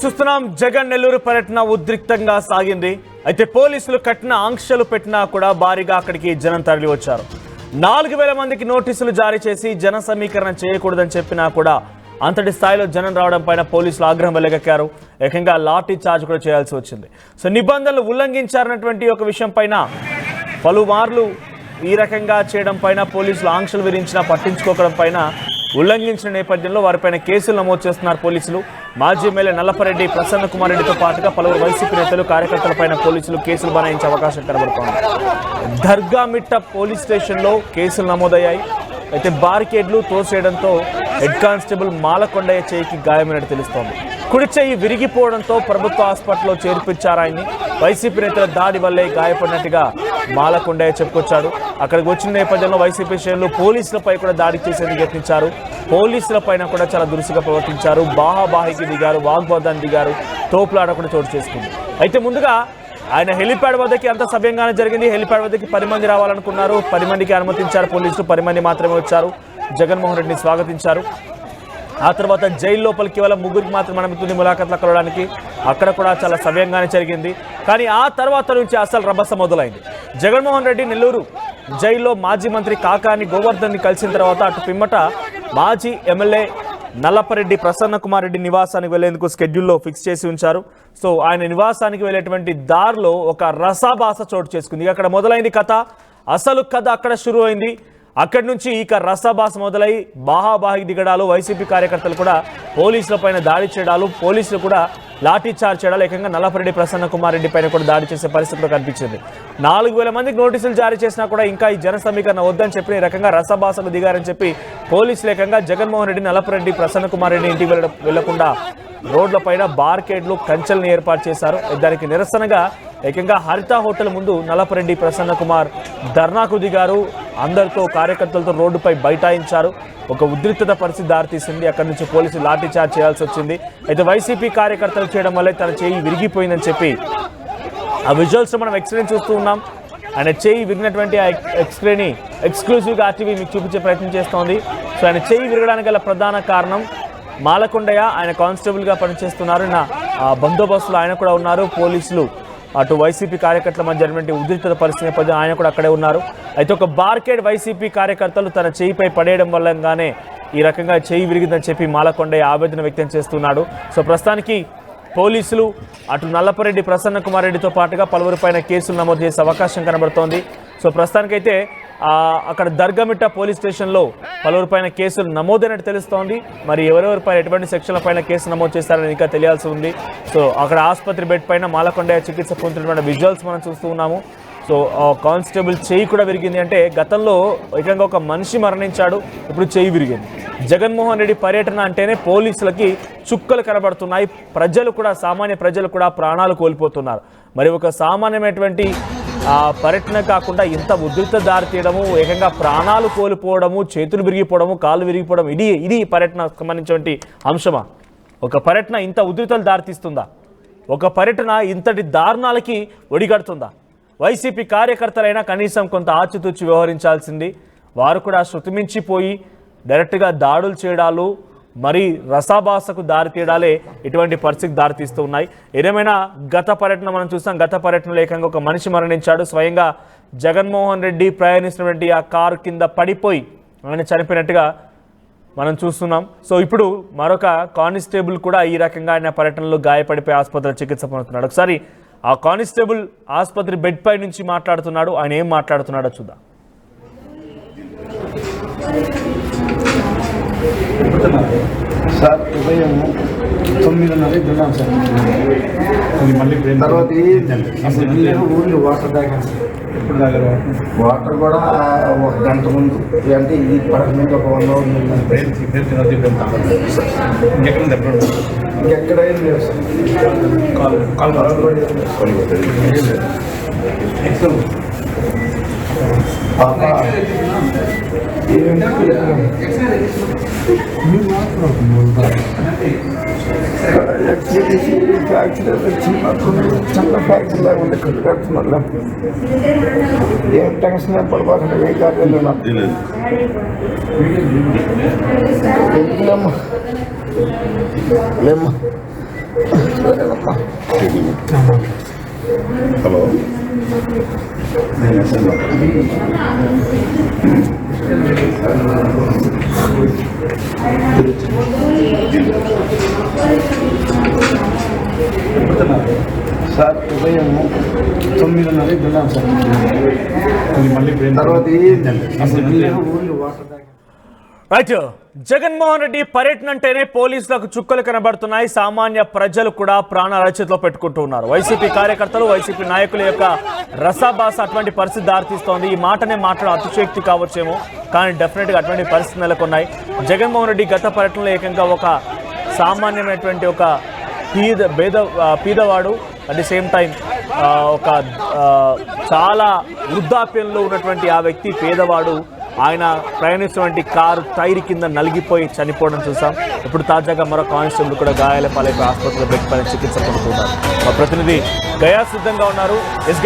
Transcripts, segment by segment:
చూస్తున్నాం. జగన్ నెల్లూరు పర్యటన ఉద్రిక్తంగా సాగింది. అయితే పోలీసులు కఠిన ఆంక్షలు పెట్టినా కూడా భారీగా అక్కడికి జనం తరలి వచ్చారు. 4000 మందికి నోటీసులు జారీ చేసి జన సమీకరణ చేయకూడదని చెప్పినా కూడా అంతటి స్థాయిలో జనం రావడం పైన పోలీసులు ఆగ్రహం వెల్లగక్కారు. ఏకంగా లాఠీ చార్జ్ కూడా చేయాల్సి వచ్చింది. సో నిబంధనలు ఉల్లంఘించారన్నటువంటి ఒక విషయం పైన పలుమార్లు ఈ రకంగా చేయడం పైన పోలీసులు ఆంక్షలు విధించినా పట్టించుకోవడం పైన ఉల్లంఘించిన నేపథ్యంలో వారిపైన కేసులు నమోదు చేస్తున్నారు పోలీసులు. మాజీ ఎమ్మెల్యే నల్లపరెడ్డి, ప్రసన్న కుమార్ రెడ్డితో పాటుగా పలువురు వైసీపీ నేతలు, కార్యకర్తలపైన పోలీసులు కేసులు బనాయించే అవకాశం కనబడుతోంది. దర్గామిట్ట పోలీస్ స్టేషన్లో కేసులు నమోదయ్యాయి. అయితే బారికేడ్లు తోసేయడంతో హెడ్ కానిస్టేబుల్ మాలకొండయ్య చేయికి గాయమైనట్టు తెలుస్తోంది. కుడి చేయి విరిగిపోవడంతో ప్రభుత్వ హాస్పిటల్లో చేర్పించారు ఆయన్ని. వైసీపీ నేతల దాడి వల్లే గాయపడినట్టుగా మాలకొండయ్య చెప్పుకొచ్చాడు. అక్కడికి వచ్చిన నేపథ్యంలో వైసీపీ శ్రేణులు పోలీసులపై కూడా దాడి చేసేందుకు యత్నించారు. పోలీసుల పైన కూడా చాలా దురుసుగా ప్రవర్తించారు. బాహాబాహికి దిగారు, వాగ్వాదాన్ని దిగారు, తోపులాట కూడా చోటు చేసుకుంది. అయితే ముందుగా ఆయన హెలిప్యాడ్ వద్దకి అంత సవ్యంగానే జరిగింది. హెలిప్యాడ్ వద్దకి 10 మంది రావాలనుకున్నారు. 10 మందికి అనుమతించారు పోలీసులు. 10 మంది మాత్రమే వచ్చారు. జగన్మోహన్ రెడ్డిని స్వాగతించారు. ఆ తర్వాత జైలు లోపలికి కేవలం 3కి మాత్రం అనుమతిని ములాఖాత్లు కలవడానికి అక్కడ కూడా చాలా సవ్యంగానే జరిగింది. కానీ ఆ తర్వాత నుంచి అసలు రభస మొదలైంది. జగన్మోహన్ రెడ్డి నెల్లూరు జైల్లో మాజీ మంత్రి కాకాని గోవర్ధన్ని కలిసిన తర్వాత అటు పిమ్మట మాజీ ఎమ్మెల్యే నల్లపరెడ్డి ప్రసన్న కుమార్ రెడ్డి నివాసానికి వెళ్లేందుకు షెడ్యూల్లో ఫిక్స్ చేసి ఉంచారు. సో ఆయన నివాసానికి వెళ్ళేటువంటి దారిలో ఒక రసాభాస చోటు చేసుకుంది. అక్కడ మొదలైంది కథ. అసలు కథ అక్కడ షురు అయింది. అక్కడి నుంచి ఇక రసాభాస మొదలై బాహాబాహికి దిగడాలు, వైసీపీ కార్యకర్తలు కూడా పోలీసుల పైన దాడి చేయడాలు, పోలీసులు కూడా లాఠీ చార్జ్ చేయడాలు, ఏకంగా నల్లపరెడ్డి ప్రసన్న కుమార్ రెడ్డి పైన కూడా దాడి చేసే పరిస్థితి కూడా కనిపించింది. 4000 మందికి నోటీసులు జారీ చేసినా కూడా ఇంకా ఈ జన సమీకరణ వద్దని చెప్పి ఈ రకంగా రసాభాసకు దిగారని చెప్పి పోలీసులు ఏకంగా జగన్మోహన్ రెడ్డి, నల్లపరెడ్డి ప్రసన్న కుమార్ రెడ్డి ఇంటికి వెళ్లకుండా రోడ్లపైన బార్కేడ్లు, కంచెలను ఏర్పాటు చేశారు. దానికి నిరసనగా ఏకంగా హరిత హోటల్ ముందు నల్లపరెడ్డి ప్రసన్న కుమార్ ధర్నాకు దిగారు. అందరితో, కార్యకర్తలతో రోడ్డుపై బైఠాయించారు. ఒక ఉద్రిక్తత పరిస్థితి దారితీసింది. అక్కడి నుంచి పోలీసులు లాఠీ చార్జ్ చేయాల్సి వచ్చింది. అయితే వైసీపీ కార్యకర్తలు చేయడం వల్లే తన చేయి విరిగిపోయిందని చెప్పి ఆ విజువల్స్ మనం ఎక్స్రేని చూస్తూ ఉన్నాం. ఆయన చేయి విరిగినటువంటి ఆ ఎక్స్రేని ఎక్స్క్లూజివ్గా ఆర్టీవీ మీకు చూపించే ప్రయత్నం చేస్తోంది. సో ఆయన చేయి విరగడానికి గల ప్రధాన కారణం మాలకొండయ్య. ఆయన కానిస్టేబుల్గా పనిచేస్తున్నారు. బందోబస్తులు ఆయన కూడా ఉన్నారు. పోలీసులు అటు వైసీపీ కార్యకర్తల మధ్య జరిగినటువంటి ఉద్రిక్తత పరిస్థితి నేపథ్యం ఆయన కూడా అక్కడే ఉన్నారు. అయితే ఒక బార్కేడ్ వైసీపీ కార్యకర్తలు తన చేయిపై పడేయడం వల్లగానే ఈ రకంగా చేయి విరిగిందని చెప్పి మాలకొండయ్య ఆవేదన వ్యక్తం చేస్తున్నాడు. సో ప్రస్తుతానికి పోలీసులు అటు నల్లపరెడ్డి ప్రసన్న కుమార్ రెడ్డితో పాటుగా పలువురి పైన కేసులు నమోదు చేసే అవకాశం కనబడుతోంది. సో ప్రస్తుతానికైతే అక్కడ దర్గామిట్ట పోలీస్ స్టేషన్లో పలువురి పైన కేసులు నమోదైనట్టు తెలుస్తోంది. మరి ఎవరెవరిపైన ఎటువంటి సెక్షన్ల పైన కేసు నమోదు చేస్తారని ఇంకా తెలియాల్సి ఉంది. సో అక్కడ ఆసుపత్రి బెడ్ పైన మాలకొండయ్య చికిత్స పొందుతున్నటువంటి విజువల్స్ మనం చూస్తూ ఉన్నాము. సో కానిస్టేబుల్ చేయి కూడా విరిగింది. అంటే గతంలో ఏకంగా ఒక మనిషి మరణించాడు, ఇప్పుడు చేయి విరిగింది. జగన్మోహన్ రెడ్డి పర్యటన అంటేనే పోలీసులకి చుక్కలు కనబడుతున్నాయి. ప్రజలు కూడా, సామాన్య ప్రజలు కూడా ప్రాణాలు కోల్పోతున్నారు. మరి ఒక సామాన్యమైనటువంటి పర్యటన కాకుండా ఇంత ఉద్రిక్త దారి తీయడము, ఏకంగా ప్రాణాలు కోల్పోవడము, చేతులు విరిగిపోవడము, కాళ్ళు విరిగిపోవడం, ఇది పర్యటనకు సంబంధించినటువంటి అంశమా? ఒక పర్యటన ఇంత ఉద్రిక్తలు దారితీస్తుందా? ఒక పర్యటన ఇంతటి దారుణాలకి ఒడిగడుతుందా? వైసీపీ కార్యకర్తలైనా కనీసం కొంత ఆచితూచి వ్యవహరించాల్సింది. వారు కూడా శృతిమించిపోయి డైరెక్ట్గా దాడులు చేయడాలు, మరి రసాభాసకు దారితీయడాలే ఇటువంటి పరిస్థితికి దారితీస్తూ ఉన్నాయి. ఏదేమైనా గత పర్యటన మనం చూస్తాం. గత పర్యటనలో ఏకంగా ఒక మనిషి మరణించాడు. స్వయంగా జగన్మోహన్ రెడ్డి ప్రయాణిస్తున్నటువంటి ఆ కారు కింద పడిపోయి ఆయన చనిపోయినట్టుగా మనం చూస్తున్నాం. సో ఇప్పుడు మరొక కానిస్టేబుల్ కూడా ఈ రకంగా ఆయన పర్యటనలో గాయపడిపోయి ఆసుపత్రిలో చికిత్స పొందుతున్నాడు. ఒకసారి ఆ కానిస్టేబుల్ ఆసుపత్రి బెడ్ పై నుంచి మాట్లాడుతున్నాడు. ఆయన ఏం మాట్లాడుతున్నాడో చూద్దాం. సార్ ఉదయం 9:30 దిగాం సార్. తర్వాత ఊళ్ళో వాటర్ తాగాను సార్. ఎప్పుడు తాగారు? వాటర్ కూడా 1 గంట ముందు, అంటే ఇది పడక మీద ఒక 1 అవర్ ముందు. ఇంకెక్కడ ఏం లేవు సార్. ఫ్యాక్టరీ వచ్చి చిన్న ఫ్యాక్టరీ లాగా ఉంది. కట్టుకడుతున్నా ఏం టెన్షన్ పడిపోకుండా ఏ కార్యాలు లేమ్మా. హలో సార్ ఉదయం 9:30 వెళ్ళాం సార్. తర్వాత ఊళ్ళో వాటర్ తాగాను. రైట్, జగన్మోహన్ రెడ్డి పర్యటన అంటేనే పోలీసులకు చుక్కలు కనబడుతున్నాయి. సామాన్య ప్రజలు కూడా ప్రాణాల చేతిలో పెట్టుకుంటూ ఉన్నారు. వైసీపీ కార్యకర్తలు, వైసీపీ నాయకుల యొక్క రసాభాస అటువంటి పరిస్థితి దారితీస్తోంది. ఈ మాటనే మాట్లాడే అతిశయోక్తి కావచ్చేమో, కానీ డెఫినెట్గా అటువంటి పరిస్థితి నెలకొన్నాయి. జగన్మోహన్ రెడ్డి గత పర్యటనలో ఏకంగా ఒక సామాన్యమైనటువంటి ఒక పీదవాడు, అట్ ది సేమ్ టైం ఒక చాలా వృద్ధాప్యంలో ఉన్నటువంటి ఆ వ్యక్తి పేదవాడు, ఆయన ప్రయాణిస్తున్నటువంటి కారు టైర్ కింద నలిగిపోయి చనిపోవడం చూసాం. ఇప్పుడు తాజాగా మరో కానిస్టేబుల్ కూడా గాయాల పాలైపోయి ఆసుపత్రిలో బెడ్పైన చికిత్స పొందుతున్నారు. మా ప్రతినిధి గయాస్ సిద్ధంగా ఉన్నారు.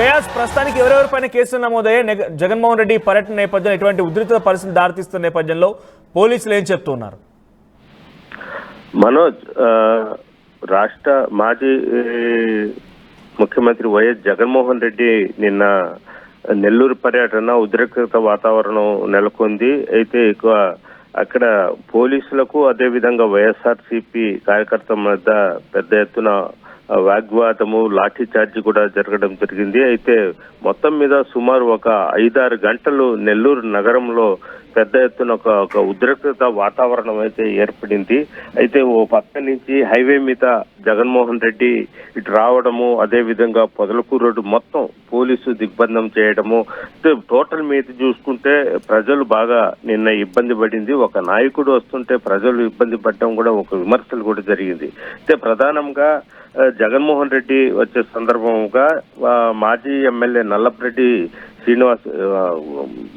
గయాస్, ప్రస్తుతానికి ఎవరెవరిపైన కేసులు నమోదయ్యాయి? జగన్మోహన్ రెడ్డి పర్యటన నేపథ్యంలో ఇటువంటి ఉధృత పరిస్థితులు దారితీస్తున్న నేపథ్యంలో పోలీసులు ఏం చెప్తున్నారు? మనోజ్, రాష్ట్ర మాజీ ముఖ్యమంత్రి వైఎస్ జగన్మోహన్ రెడ్డి నిన్న నెల్లూరు పర్యటన ఉద్రిక్తత వాతావరణం నెలకొంది. అయితే ఎక్కువ అక్కడ పోలీసులకు అదేవిధంగా వైఎస్ఆర్సీపీ కార్యకర్తల మధ్య పెద్ద ఎత్తున వాగ్వాదము, లాఠీ చార్జీ కూడా జరగడం జరిగింది. అయితే మొత్తం మీద సుమారు ఒక 5-6 గంటలు నెల్లూరు నగరంలో పెద్ద ఎత్తున ఒక ఉద్రిక్తత వాతావరణం అయితే ఏర్పడింది. అయితే ఓ పక్క నుంచి హైవే మీద జగన్మోహన్ రెడ్డి ఇటు రావడము, అదే విధంగా పొదలకూరు రోడ్డు మొత్తం పోలీసు దిగ్బంధం చేయడము, టోటల్ మీద చూసుకుంటే ప్రజలు బాగా నిన్న ఇబ్బంది పడింది. ఒక నాయకుడు వస్తుంటే ప్రజలు ఇబ్బంది పడడం కూడా ఒక విమర్శలు కూడా జరిగింది. అయితే ప్రధానంగా జగన్మోహన్ రెడ్డి వచ్చే సందర్భంగా మాజీ ఎమ్మెల్యే నల్లపరెడ్డి శ్రీనివాస్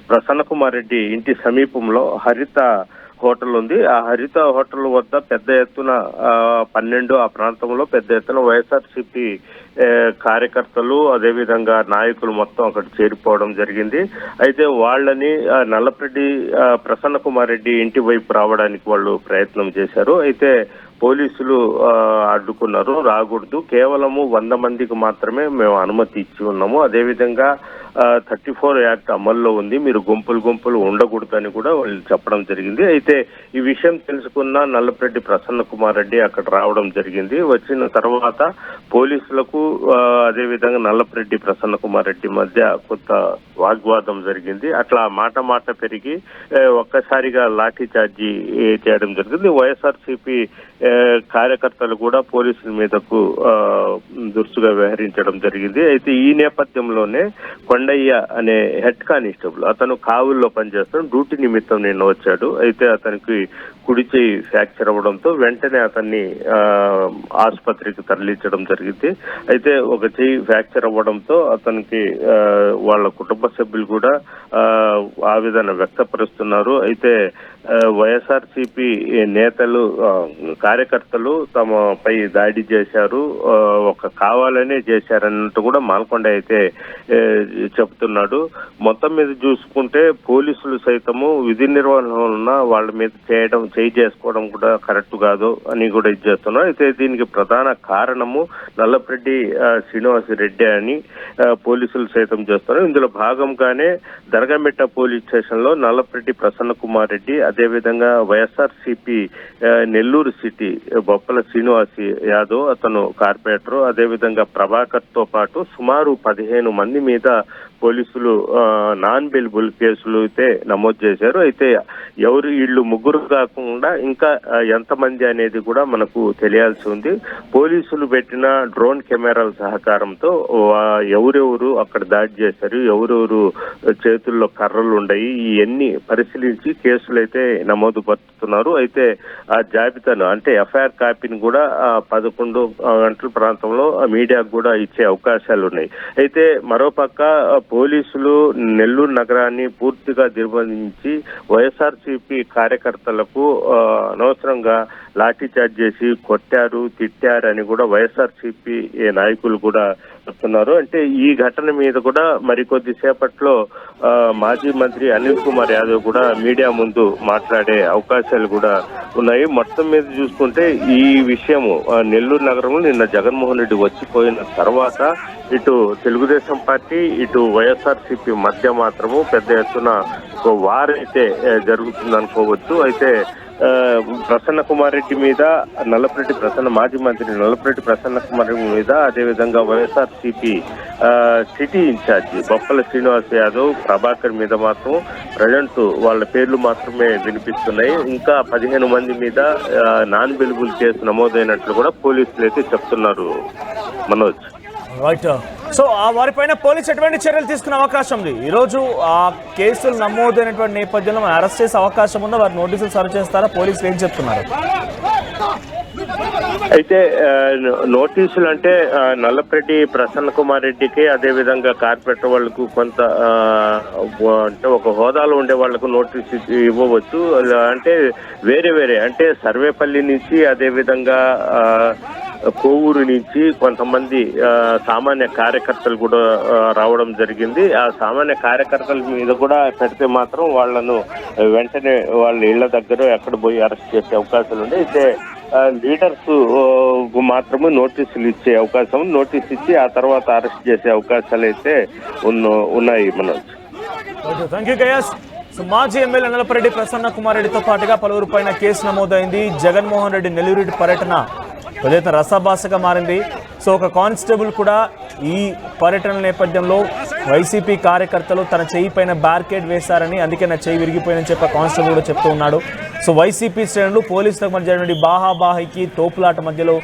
ప్రసన్న కుమార్ రెడ్డి ఇంటి సమీపంలో హరిత హోటల్ ఉంది. ఆ హరిత హోటల్ వద్ద పెద్ద ఎత్తున 12 ఆ ప్రాంతంలో పెద్ద ఎత్తున వైఎస్ఆర్సీపీ కార్యకర్తలు, అదేవిధంగా నాయకులు మొత్తం అక్కడ చేరిపోవడం జరిగింది. అయితే వాళ్ళని నల్లపరెడ్డి ప్రసన్న కుమార్ రెడ్డి ఇంటి వైపు రావడానికి వాళ్ళు ప్రయత్నం చేశారు. అయితే పోలీసులు అడ్డుకున్నారు. రాకూడదు, కేవలము 100 మందికి మాత్రమే మేము అనుమతి ఇచ్చి ఉన్నాము, అదేవిధంగా 34 యాక్ట్ అమల్లో ఉంది, మీరు గుంపులు ఉండకూడదని కూడా వాళ్ళు చెప్పడం జరిగింది. అయితే ఈ విషయం తెలుసుకున్న నల్లపరెడ్డి ప్రసన్న కుమార్ రెడ్డి అక్కడ రావడం జరిగింది. వచ్చిన తర్వాత పోలీసులకు అదేవిధంగా నల్లపరెడ్డి ప్రసన్న కుమార్ రెడ్డి మధ్య కొంత వాగ్వాదం జరిగింది. అట్లా మాట పెరిగి ఒక్కసారిగా లాఠీ చార్జీ చేయడం జరిగింది. వైఎస్ఆర్సీపీ కార్యకర్తలు కూడా పోలీసుల మీదకు దురుసుగా వ్యవహరించడం జరిగింది. అయితే ఈ నేపథ్యంలోనే కొండయ్య అనే హెడ్ కానిస్టేబుల్, అతను కావుల్లో పనిచేస్తాడు, డ్యూటీ నిమిత్తం నిన్న వచ్చాడు. అయితే అతనికి కుడి చేయి ఫ్రాక్చర్ అవ్వడంతో వెంటనే అతన్ని ఆసుపత్రికి తరలించడం జరిగింది. అయితే ఒక చేయి ఫ్రాక్చర్ అవ్వడంతో అతనికి వాళ్ళ కుటుంబ సభ్యులు కూడా ఆవేదన వ్యక్తపరుస్తున్నారు. అయితే వైఎస్ఆర్సీపీ నేతలు, కార్యకర్తలు తమపై దాడి చేశారు, ఒక కావాలనే చేశారన్నట్టు కూడా మాల్కొండ అయితే చెప్తున్నాడు. మొత్తం మీద చూసుకుంటే పోలీసులు సైతము విధి నిర్వహణలో ఉన్న వాళ్ళ మీద చేయి చేసుకోవడం కూడా కరెక్ట్ కాదు అని కూడా చేస్తున్నారు. అయితే దీనికి ప్రధాన కారణము నల్లపరెడ్డి శ్రీనివాస్ రెడ్డి అని పోలీసులు సైతం చేస్తున్నారు. ఇందులో భాగంగానే దర్గామిట్ట పోలీస్ స్టేషన్ లో నల్లపరెడ్డి ప్రసన్న కుమార్ రెడ్డి, అదేవిధంగా వైఎస్ఆర్సీపీ నెల్లూరు సిటీ బొప్పల శ్రీనివాస్ యాదవ్, అతను కార్పొరేటర్, అదేవిధంగా ప్రభాకర్ తో పాటు సుమారు 15 మంది మీద పోలీసులు నాన్ బెయిలబుల్ కేసులు అయితే నమోదు చేశారు. అయితే ఎవరు వీళ్ళు ముగ్గురు కాకుండా ఇంకా ఎంతమంది అనేది కూడా మనకు తెలియాల్సి ఉంది. పోలీసులు పెట్టిన డ్రోన్ కెమెరాల సహకారంతో ఎవరెవరు అక్కడ దాడి చేశారు, ఎవరెవరు చేతుల్లో కర్రలు ఉన్నాయి, ఇవన్నీ పరిశీలించి కేసులు అయితే నమోదు పరుస్తున్నారు. అయితే ఆ జాబితాను అంటే ఎఫ్ఐఆర్ కాపీని కూడా 11 గంటల ప్రాంతంలో మీడియాకు కూడా ఇచ్చే అవకాశాలు ఉన్నాయి. అయితే మరోపక్క పోలీసులు నెల్లూరు నగరాన్ని పూర్తిగా నిర్బంధించి వైఎస్ఆర్సీపీ కార్యకర్తలకు అనవసరంగా లాఠీ చార్జ్ చేసి కొట్టారు, తిట్టారు అని కూడా వైఎస్ఆర్సీపీ నాయకులు కూడా చెప్తున్నారు. అంటే ఈ ఘటన మీద కూడా మరికొద్ది సేపట్లో మాజీ మంత్రి అనిల్ కుమార్ యాదవ్ కూడా మీడియా ముందు మాట్లాడే అవకాశాలు కూడా ఉన్నాయి. మొత్తం మీద చూసుకుంటే ఈ విషయము నెల్లూరు నగరంలో నిన్న జగన్మోహన్ రెడ్డి వచ్చిపోయిన తర్వాత ఇటు తెలుగుదేశం పార్టీ ఇటు వైఎస్ఆర్సీపీ మధ్య మాత్రము పెద్ద ఎత్తున ఒక వారైతే జరుగుతుందనుకోవచ్చు. అయితే ప్రసన్న కుమార్ రెడ్డి మీద మాజీ మంత్రి నల్లపరెడ్డి ప్రసన్న కుమార్ రెడ్డి మీద, అదేవిధంగా వైఎస్ఆర్సీపీ సిటీ ఇన్ఛార్జి బొప్పల శ్రీనివాస్ యాదవ్, ప్రభాకర్ మీద మాత్రం ప్రజెంట్ వాళ్ళ పేర్లు మాత్రమే వినిపిస్తున్నాయి. ఇంకా 15 మంది మీద నాన్ బెయిలబుల్ కేసు నమోదైనట్లు కూడా పోలీసులు అయితే చెప్తున్నారు. మనోజ్, రైట్. సో వారిపైన పోలీసు ఎటువంటి చర్యలు తీసుకునే అవకాశం ఉంది? ఈరోజు ఆ కేసులు నమోదైనటువంటి నేపథ్యంలో మనం అరెస్ట్ చేసే అవకాశం ఉందా? వారి నోటీసులు సర్వ్ చేస్తారా? పోలీసులు ఏం చెప్తున్నారు? అయితే నోటీసులు అంటే నల్లపరెడ్డి ప్రసన్న కుమార్ రెడ్డికి, అదేవిధంగా కార్పొరేటర్ వాళ్లకు కొంత అంటే ఒక హోదాలో ఉండే వాళ్లకు నోటీసు ఇవ్వవచ్చు. అంటే వేరే అంటే సర్వేపల్లి నుంచి, అదేవిధంగా కోవూరు నుంచి కొంతమంది సామాన్య కార్యకర్తలు కూడా రావడం జరిగింది. ఆ సామాన్య కార్యకర్తల మీద కూడా పెడితే మాత్రం వాళ్లను వెంటనే వాళ్ళ ఇళ్ల దగ్గర ఎక్కడ పోయి అరెస్ట్ చేసే అవకాశాలు ఉన్నాయి. అయితే లీడర్స్ మాత్రమే నోటీసులు ఇచ్చే అవకాశం, నోటీస్ ఇచ్చి ఆ తర్వాత అరెస్ట్ చేసే అవకాశాలు అయితే ఉన్నాయి. Manoj, thank you guys. మాజీ ఎమ్మెల్యే నల్లపరెడ్డి ప్రసన్న కుమార్ రెడ్డితో పాటుగా పలువురు పైన కేసు నమోదైంది. జగన్మోహన్ రెడ్డి నెల్లూరు పర్యటన ఏదైతే రసాభాసగా మారింది. సో ఒక కానిస్టేబుల్ కూడా ఈ పర్యటన నేపథ్యంలో వైసీపీ కార్యకర్తలు తన చెయ్యి పైన బ్యారికేడ్ వేశారని, అందుకే నా చెయ్యి విరిగిపోయిందని చెప్పి కానిస్టేబుల్ కూడా చెప్తూ ఉన్నాడు. సో వైసీపీ శ్రేణులు పోలీసులకు మధ్య బాహాబాహికి తోపులాట మధ్యలో